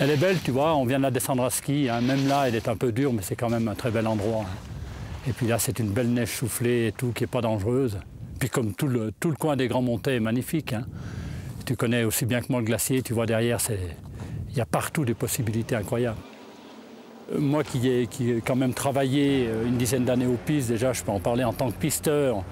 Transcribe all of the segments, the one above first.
Elle est belle, tu vois, on vient de la descendre à ski, hein. Même là, elle est un peu dure, mais c'est quand même un très bel endroit, hein. Et puis là, c'est une belle neige soufflée et tout, qui n'est pas dangereuse. Puis comme tout le coin des Grands Montets est magnifique, hein. Tu connais aussi bien que moi le glacier, tu vois derrière, il y a partout des possibilités incroyables. Moi qui ai quand même travaillé une dizaine d'années aux pistes, déjà je peux en parler en tant que pisteur.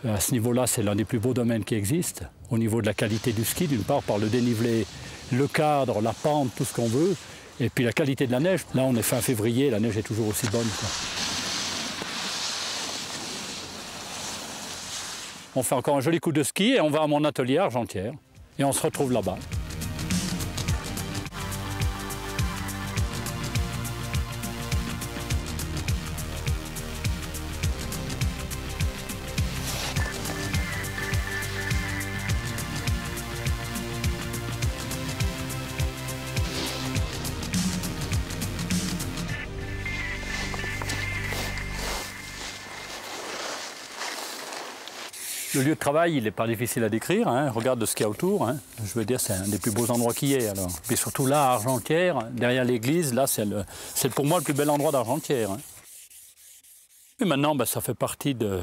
À ce niveau-là, c'est l'un des plus beaux domaines qui existent. Au niveau de la qualité du ski, d'une part, par le dénivelé, le cadre, la pente, tout ce qu'on veut. Et puis la qualité de la neige. Là, on est fin février, la neige est toujours aussi bonne, quoi. On fait encore un joli coup de ski et on va à mon atelier à Argentières. Et on se retrouve là-bas. Le lieu de travail, il n'est pas difficile à décrire, hein. Regarde ce qu'il y a autour, hein. Je veux dire, c'est un des plus beaux endroits qu'il y ait. Alors. Et surtout là, à Argentières, derrière l'église, là, c'est pour moi le plus bel endroit d'Argentières, hein. Et maintenant, ça fait partie de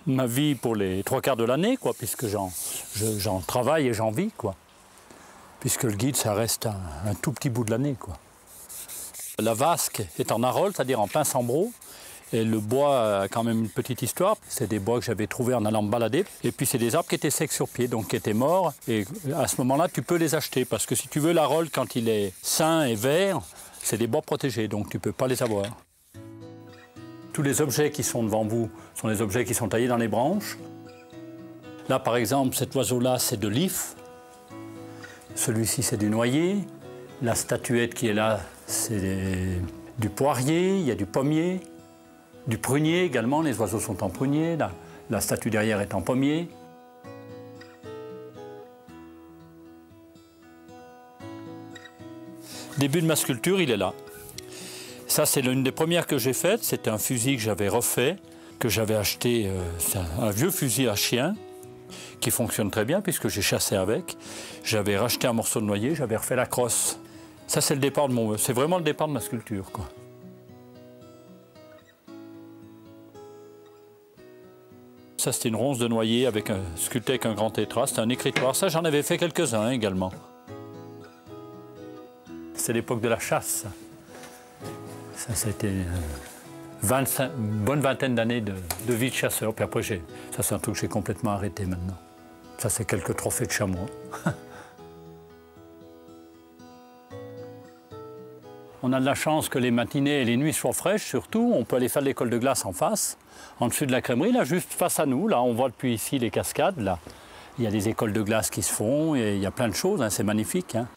ma vie pour les 3/4 de l'année, quoi, puisque j'en travaille et j'en vis, quoi. Puisque le guide, ça reste un tout petit bout de l'année, quoi. La vasque est en Arolles, c'est-à-dire en plein Sambro. Et le bois a quand même une petite histoire. C'est des bois que j'avais trouvés en allant me balader. Et puis c'est des arbres qui étaient secs sur pied, donc qui étaient morts. Et à ce moment-là, tu peux les acheter. Parce que si tu veux l'Arolle, quand il est sain et vert, c'est des bois protégés, donc tu ne peux pas les avoir. Tous les objets qui sont devant vous sont des objets qui sont taillés dans les branches. Là, par exemple, cet oiseau-là, c'est de l'if. Celui-ci, c'est du noyer. La statuette qui est là, c'est du poirier, il y a du pommier. Du prunier également, les oiseaux sont en prunier, la statue derrière est en pommier. Le début de ma sculpture, il est là. Ça, c'est l'une des premières que j'ai faites. C'était un fusil que j'avais refait, que j'avais acheté. C'est un vieux fusil à chien qui fonctionne très bien puisque j'ai chassé avec. J'avais racheté un morceau de noyer, j'avais refait la crosse. Ça, c'est le départ de c'est vraiment le départ de ma sculpture, quoi. Ça, c'était une ronce de noyer sculptée avec un grand tétras. C'était un écritoire. Ça, j'en avais fait quelques-uns également. C'est l'époque de la chasse. Ça, c'était une bonne vingtaine d'années de vie de chasseur. Puis après, ça, c'est un truc que j'ai complètement arrêté maintenant. Ça, c'est quelques trophées de chamois. On a de la chance que les matinées et les nuits soient fraîches, surtout. On peut aller faire l'école de glace en face, en dessus de la crèmerie, là, juste face à nous. Là, on voit depuis ici les cascades. Là, il y a des écoles de glace qui se font et il y a plein de choses, hein, c'est magnifique, hein.